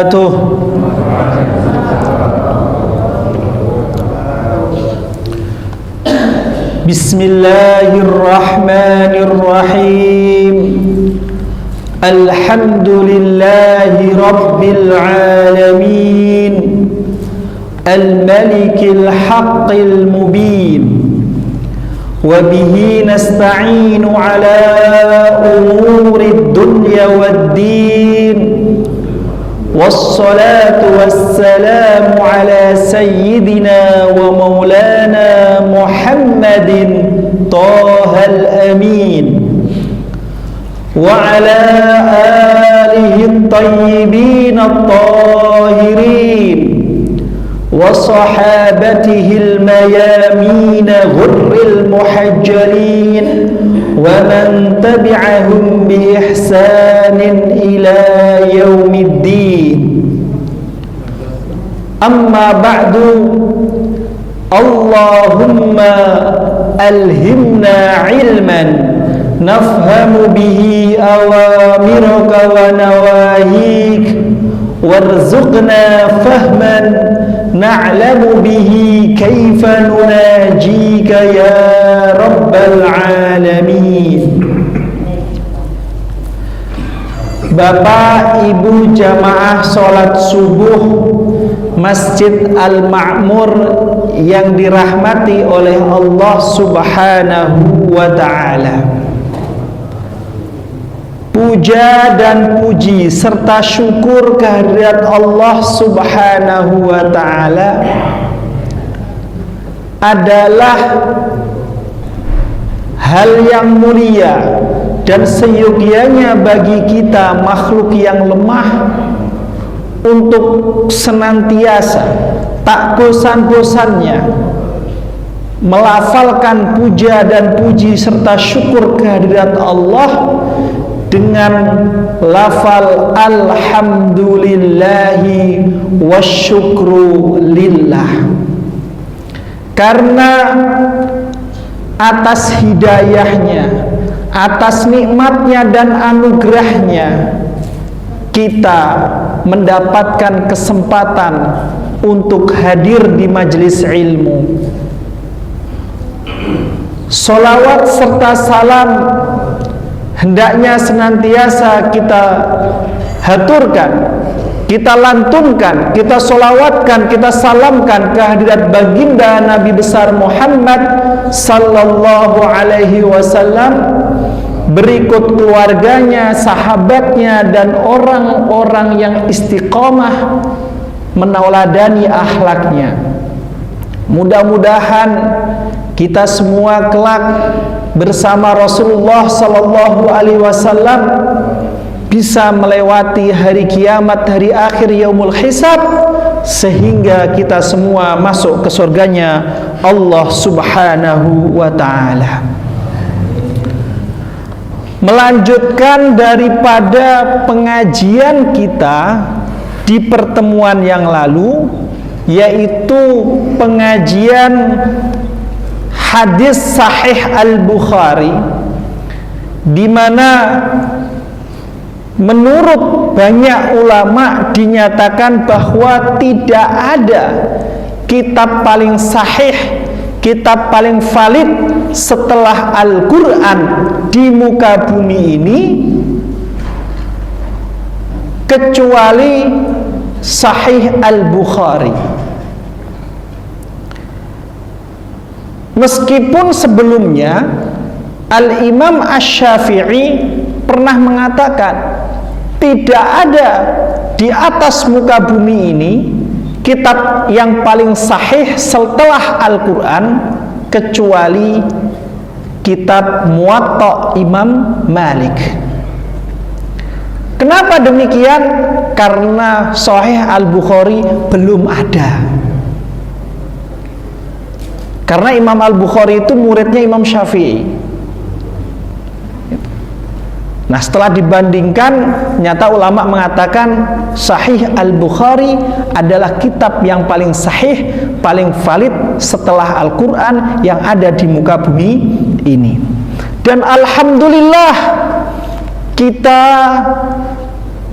وبركاته. بسم الله الرحمن الرحيم. الحمد لله رب العالمين، الملك الحق المبين، وبه نستعين على أمور الدنيا والدين، والصلاة والسلام على سيدنا ومولانا محمد طه الأمين، وعلى آله الطيبين الطاهرين، وصحابته الميامين غر المحجلين، ومن تبعهم بإحسان إلى يوم الدين. أما بعد، اللهم ألهمنا علما نفهم به أوامرك ونواهيك، وارزقنا فهما نعلم به كيف نناجيك يا رب العالمين. Bapak Ibu jamaah sholat subuh Masjid Al-Ma'mur yang dirahmati oleh Allah Subhanahu wa ta'ala, puja dan puji serta syukur kehadirat Allah Subhanahu wa ta'ala adalah hal yang mulia dan seyogyanya bagi kita makhluk yang lemah untuk senantiasa tak bosan-bosannya melafalkan puja dan puji serta syukur kehadirat Allah dengan lafal alhamdulillahi wasyukru lillah. Karena atas hidayahnya, atas nikmatnya dan anugerahnya, kita mendapatkan kesempatan untuk hadir di majelis ilmu. Sholawat serta salam hendaknya senantiasa kita haturkan, kita lantunkan, kita sholawatkan, kita salamkan kehadirat baginda Nabi besar Muhammad sallallahu alaihi wasallam, berikut keluarganya, sahabatnya, dan orang-orang yang istiqomah menauladani akhlaknya. Mudah-mudahan kita semua kelak bersama Rasulullah sallallahu alaihi wasallam bisa melewati hari kiamat, hari akhir, yaumul hisab, sehingga kita semua masuk ke surganya Allah Subhanahu wa ta'ala. Melanjutkan daripada pengajian kita di pertemuan yang lalu, yaitu pengajian hadis sahih Al-Bukhari, di mana menurut banyak ulama dinyatakan bahwa tidak ada kitab paling sahih, kitab paling valid setelah Al-Quran di muka bumi ini kecuali Sahih Al-Bukhari. Meskipun sebelumnya Al-Imam Asy-Syafi'i pernah mengatakan tidak ada di atas muka bumi ini kitab yang paling sahih setelah Al-Quran kecuali kitab Muwatta Imam Malik. Kenapa demikian? Karena Sahih Al-Bukhari belum ada. Karena Imam Al-Bukhari itu muridnya Imam Syafi'i. Nah, setelah dibandingkan, nyata ulama mengatakan Sahih Al-Bukhari adalah kitab yang paling sahih, paling valid setelah Al-Quran yang ada di muka bumi ini. Dan alhamdulillah kita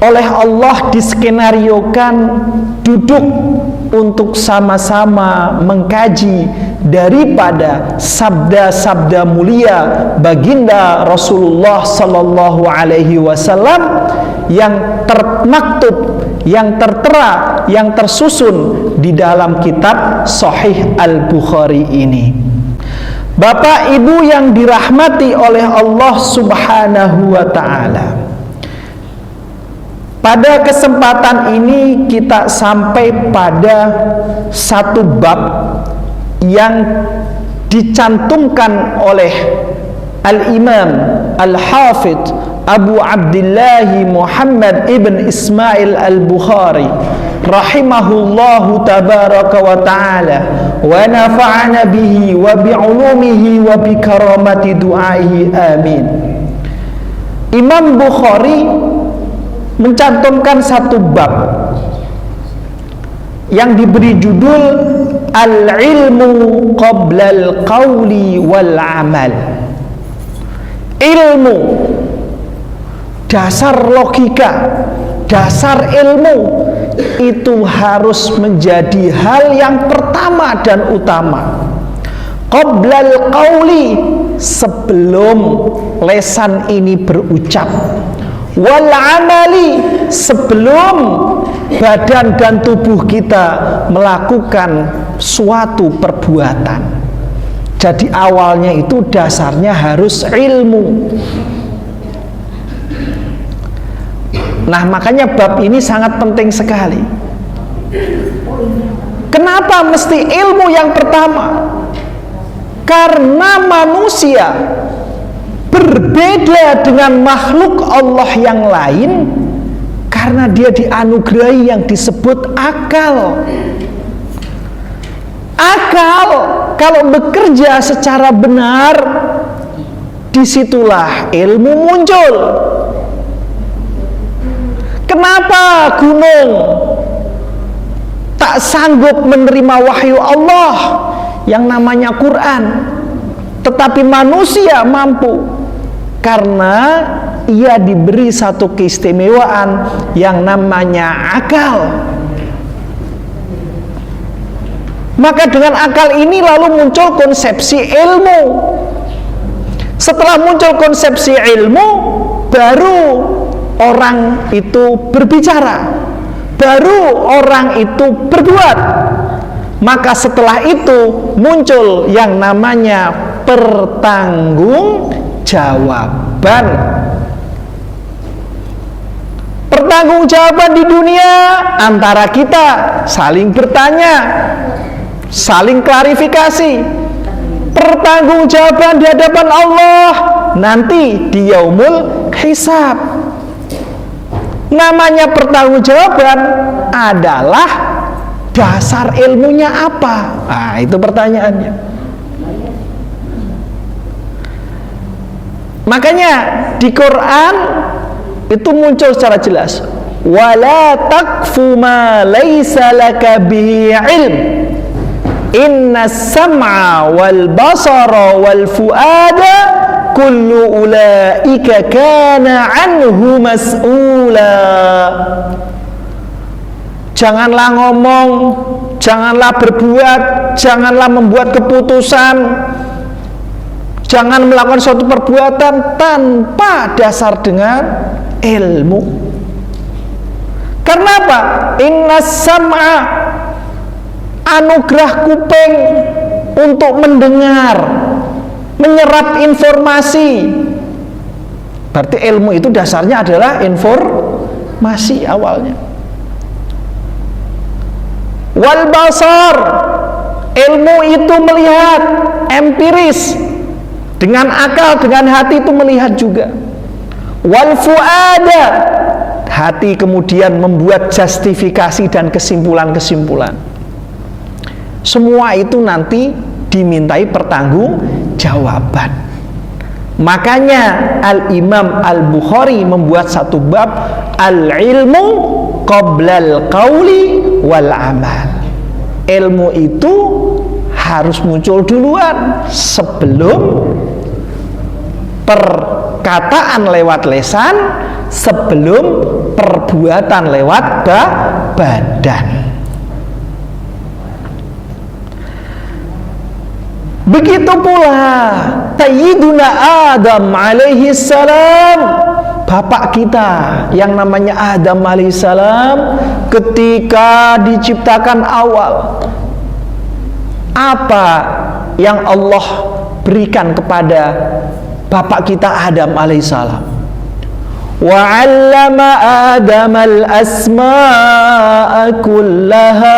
oleh Allah diskenariokan duduk untuk sama-sama mengkaji daripada sabda-sabda mulia baginda Rasulullah sallallahu alaihi wasallam yang termaktub, yang tertera, yang tersusun di dalam kitab Sahih Al-Bukhari ini. Bapak Ibu yang dirahmati oleh Allah Subhanahu wa taala, pada kesempatan ini kita sampai pada satu bab yang dicantumkan oleh Al-Imam Al-Hafidh Abu Abdullah Muhammad ibn Ismail Al-Bukhari rahimahullahu tabaraka wa ta'ala wa nafa'ana bihi wa bi'ulumihi wa bi karamati du'aihi amin. Imam Bukhari mencantumkan satu bab yang diberi judul Al-ilmu qabla al-qawli wal-amal. Ilmu, dasar logika, dasar ilmu itu harus menjadi hal yang pertama dan utama. Qabla al-qawli, sebelum lesan ini berucap, wal amali, sebelum badan dan tubuh kita melakukan suatu perbuatan. Jadi awalnya itu dasarnya harus ilmu. Nah, makanya bab ini sangat penting sekali. Kenapa mesti ilmu yang pertama? Karena manusia berbeda dengan makhluk Allah yang lain karena dia dianugerahi yang disebut akal. Akal kalau bekerja secara benar, disitulah ilmu muncul. Kenapa gunung tak sanggup menerima wahyu Allah yang namanya Quran, tetapi manusia mampu? Karena ia diberi satu keistimewaan yang namanya akal. Maka dengan akal ini lalu muncul konsepsi ilmu. Setelah muncul konsepsi ilmu, baru orang itu berbicara, baru orang itu berbuat. Maka setelah itu muncul yang namanya pertanggungjawaban. Pertanggungjawaban di dunia antara kita saling bertanya, saling klarifikasi. Pertanggungjawaban di hadapan Allah nanti di yaumul hisab. Namanya pertanggungjawaban adalah dasar ilmunya apa? Nah, itu pertanyaannya. Makanya di Quran itu muncul secara jelas, wala taqfu ma laysa laka bihi ilm, inna sam'a wal basara wal fuada kullu ulaika kana anhu mas'ula. Janganlah ngomong, janganlah berbuat, janganlah membuat keputusan, jangan melakukan suatu perbuatan tanpa dasar dengan ilmu. Karena apa? Inna sam'a, anugerah kuping untuk mendengar, menyerap informasi. Berarti ilmu itu dasarnya adalah informasi awalnya. Wal basar, ilmu itu melihat, empiris, dengan akal, dengan hati itu melihat juga. Wal fuada, hati kemudian membuat justifikasi dan kesimpulan-kesimpulan. Semua itu nanti dimintai pertanggungjawaban. Makanya Al-Imam Al-Bukhari membuat satu bab Al-ilmu qoblal qawli wal amal. Ilmu itu harus muncul duluan sebelum perkataan lewat lesan, sebelum perbuatan lewat badan. Begitu pula Sayyiduna Adam alaihi salam, bapak kita yang namanya Adam alaihi salam, ketika diciptakan awal, apa yang Allah berikan kepada bapak kita Adam alaihi salam? Wa 'allama Adam al-asma'a kullaha,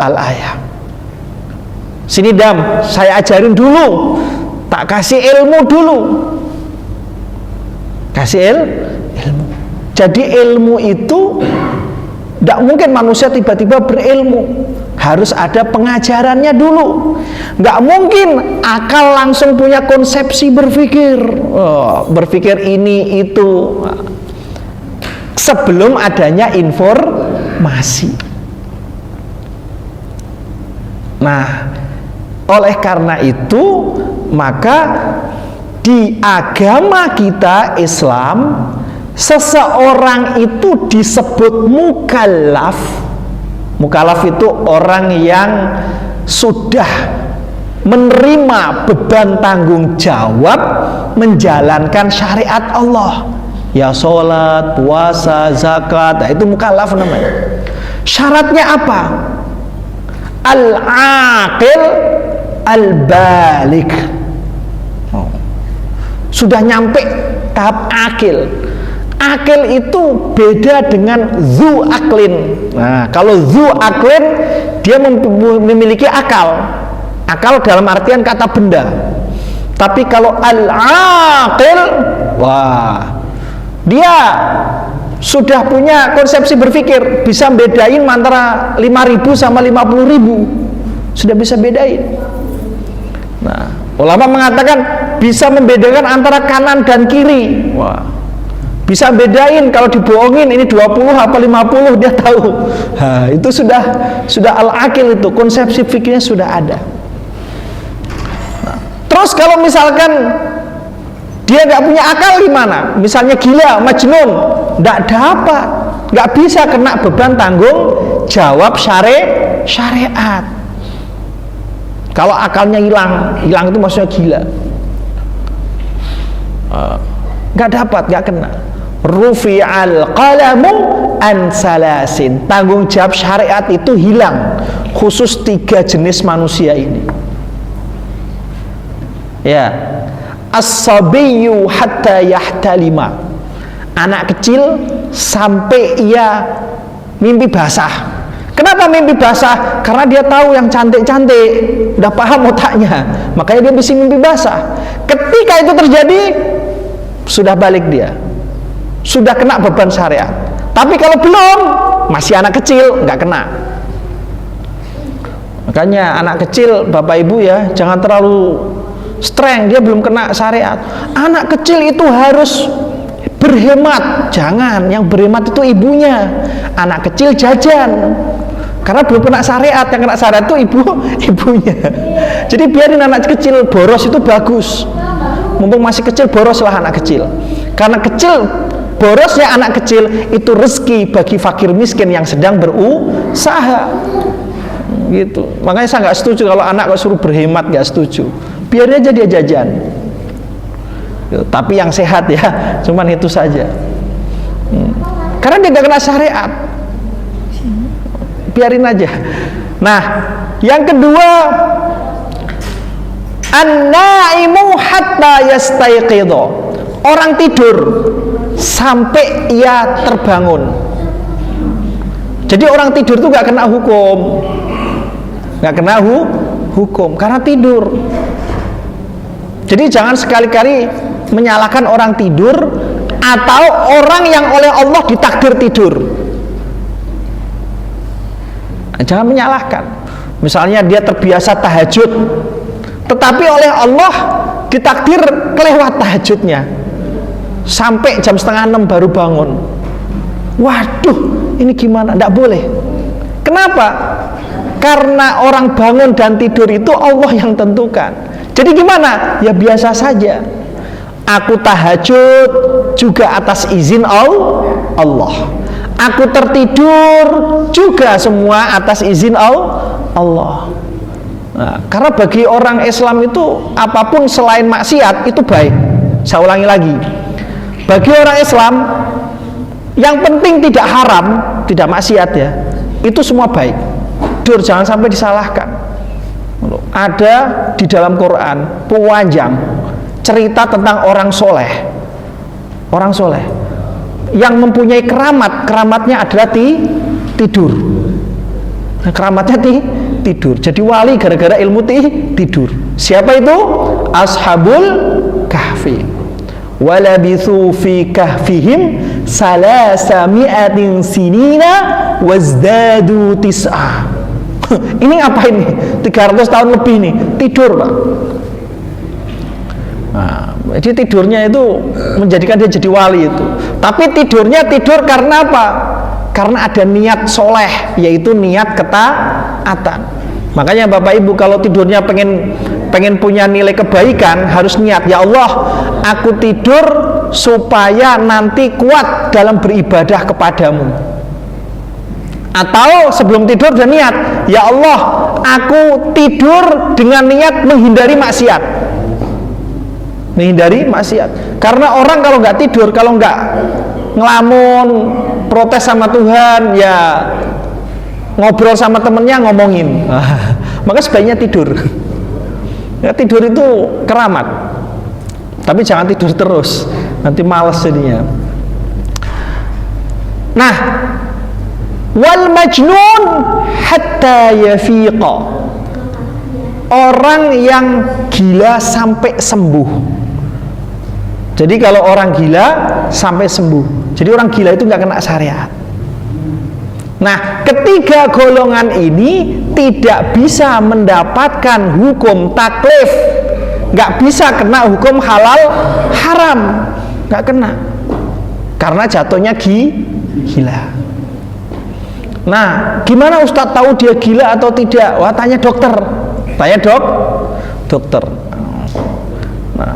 al-ayah. Sini Dam, saya ajarin dulu, tak kasih ilmu dulu, kasih ilmu. Jadi ilmu itu tidak mungkin manusia tiba-tiba berilmu, harus ada pengajarannya dulu. Nggak mungkin akal langsung punya konsepsi berpikir, berpikir ini itu, sebelum adanya informasi. Nah, oleh karena itu, maka di agama kita Islam, seseorang itu disebut mukallaf. Mukallaf itu orang yang sudah menerima beban tanggung jawab menjalankan syariat Allah. Ya sholat, puasa, zakat, nah itu mukallaf namanya. Syaratnya apa? Al-aqil al-balik, sudah nyampe tahap akil. Akil itu beda dengan zu aklin. Nah, kalau zu aklin dia memiliki akal. Akal dalam artian kata benda. Tapi kalau al-aqil, wah, dia sudah punya konsepsi berpikir, bisa bedain antara 5.000 sama 50.000, sudah bisa bedain. Nah, ulama mengatakan bisa membedakan antara kanan dan kiri. Wah, bisa bedain kalau dibohongin ini 20 apa 50, dia tahu. Nah, itu sudah al-akil, itu konsepsi fikirnya sudah ada. Nah, terus kalau misalkan dia nggak punya akal gimana? Misalnya gila, majnun, nggak dapat, nggak bisa kena beban tanggung jawab syariat. Kalau akalnya hilang itu maksudnya gila, nggak dapat, nggak kena. Rufi'al qalamu an salasin, tanggung jawab syariat itu hilang, khusus 3 jenis manusia ini. Ya. As-sabiyyu hatta yahtalima, anak kecil sampai ia mimpi basah. Kenapa mimpi basah? Karena dia tahu yang cantik-cantik, udah paham otaknya, makanya dia bisa mimpi basah. Ketika itu terjadi, sudah balik dia, sudah kena beban syariat. Tapi kalau belum, masih anak kecil, nggak kena. Makanya anak kecil, bapak ibu ya, jangan terlalu strength, dia belum kena syariat. Anak kecil itu harus berhemat, jangan, yang berhemat itu ibunya. Anak kecil jajan, karena belum kena syariat, yang kena syariat itu ibunya. Jadi biarin anak kecil boros itu bagus, mumpung masih kecil, boroslah anak kecil. Karena kecil, borosnya anak kecil itu rezeki bagi fakir miskin yang sedang berusaha. Gitu. Makanya saya nggak setuju kalau anak kok suruh berhemat, nggak setuju. Biar aja dia jajan, tapi yang sehat ya, cuman itu saja. Karena dia gak kena syariat, biarin aja. Nah, yang kedua, an-naimu hatta yastayqidho, orang tidur sampai ia terbangun. Jadi orang tidur itu gak kena hukum, gak kena hukum karena tidur. Jadi jangan sekali-kali menyalahkan orang tidur atau orang yang oleh Allah ditakdir tidur. Jangan menyalahkan. Misalnya dia terbiasa tahajud, tetapi oleh Allah ditakdir kelewat tahajudnya, sampai jam 5:30 baru bangun. Waduh, ini gimana? Tidak boleh. Kenapa? Karena orang bangun dan tidur itu Allah yang tentukan. Jadi gimana? Ya biasa saja. Aku tahajud juga atas izin Allah. Aku tertidur juga semua atas izin Allah. Nah, karena bagi orang Islam itu apapun selain maksiat itu baik. Saya ulangi lagi. Bagi orang Islam yang penting tidak haram, tidak maksiat ya. Itu semua baik. Tidur jangan sampai disalahkan. Ada di dalam Quran panjang cerita tentang orang soleh. Orang soleh yang mempunyai keramatnya adalah tidur. Nah, keramatnya tidur. Jadi wali gara-gara ilmu tidur. Siapa itu? Ashabul Kahfi. Walabithu fi kahfihim salasami'atin sinina wazdadu tis'a. Ini apa ini? 300 tahun lebih nih tidur, Pak. Nah, jadi tidurnya itu menjadikan dia jadi wali itu. Tapi tidurnya tidur karena apa? Karena ada niat soleh, yaitu niat ketaatan. Makanya Bapak Ibu kalau tidurnya pengen punya nilai kebaikan, harus niat, ya Allah, aku tidur supaya nanti kuat dalam beribadah kepadamu. Atau sebelum tidur dan niat, ya Allah, aku tidur dengan niat menghindari maksiat. Menghindari maksiat. Karena orang kalau nggak tidur, kalau nggak ngelamun, protes sama Tuhan, ya ngobrol sama temennya ngomongin. Maka sebaiknya tidur. Ya, tidur itu keramat. Tapi jangan tidur terus, nanti malas jadinya. Nah, wal majnun hatta yafiqa. Orang yang gila sampai sembuh. Jadi kalau orang gila sampai sembuh. Jadi orang gila itu nggak kena syariat. Nah, ketiga golongan ini tidak bisa mendapatkan hukum taklif, nggak bisa kena hukum halal haram, nggak kena, karena jatuhnya gila. Nah, gimana Ustadz tahu dia gila atau tidak? Wah, tanya dokter, dokter. Nah,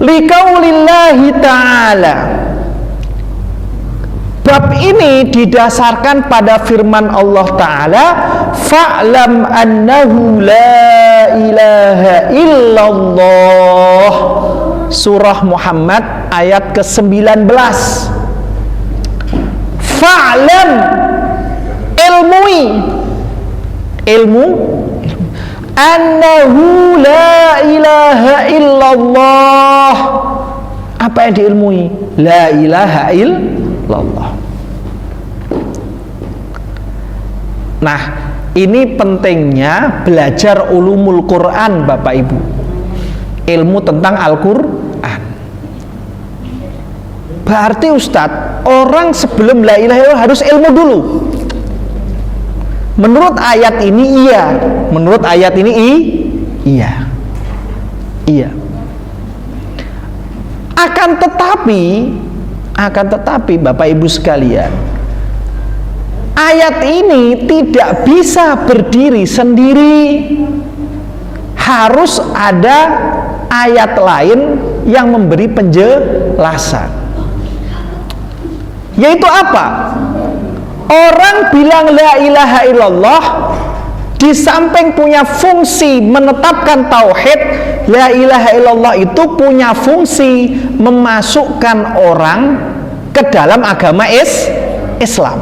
liqaulillahi ta'ala. Bab ini didasarkan pada firman Allah Ta'ala, fa'lam annahu la ilaha illallah. Surah Muhammad ayat ke-19. Fa'lam, ilmu annahu la ilaha illallah. Apa yang diilmui? La ilaha illallah. Nah, ini pentingnya belajar ulumul Quran, Bapak Ibu. Ilmu tentang Al-Quran. Berarti Ustadz, orang sebelum la ilaha illallah harus ilmu dulu. Menurut ayat ini iya. Menurut ayat ini iya. Akan tetapi Bapak Ibu sekalian, ayat ini tidak bisa berdiri sendiri. Harus ada ayat lain yang memberi penjelasan. Yaitu apa? Orang bilang la ilaha illallah, di samping punya fungsi menetapkan tauhid, la ilaha illallah itu punya fungsi memasukkan orang ke dalam agama Islam.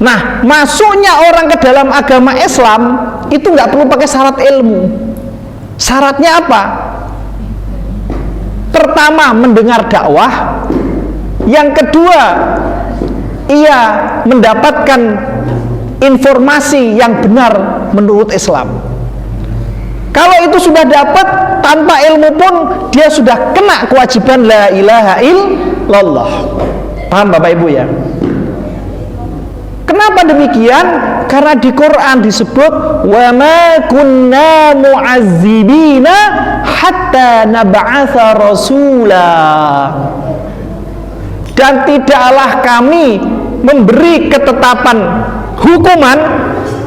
Nah, masuknya orang ke dalam agama Islam itu nggak perlu pakai syarat ilmu. Syaratnya apa? Pertama, mendengar dakwah. Yang kedua, ia mendapatkan informasi yang benar menurut Islam. Kalau itu sudah dapat tanpa ilmu pun, dia sudah kena kewajiban la ilaha illallah. Paham Bapak Ibu ya? Kenapa demikian? Karena di Quran disebut wa ma kunna mu'azzibina hatta nab'atsa rasula. Dan tidaklah kami memberi ketetapan hukuman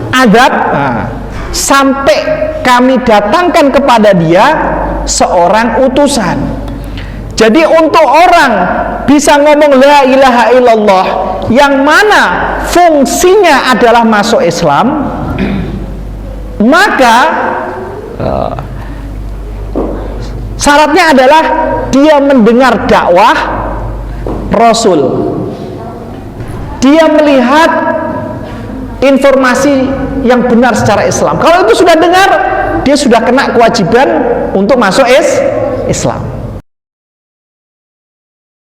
azab sampai kami datangkan kepada dia seorang utusan. Jadi untuk orang bisa ngomong la ilaha illallah yang mana fungsinya adalah masuk Islam, maka syaratnya adalah dia mendengar dakwah Rasul, dia melihat informasi yang benar secara Islam. Kalau itu sudah dengar, dia sudah kena kewajiban untuk masuk Islam.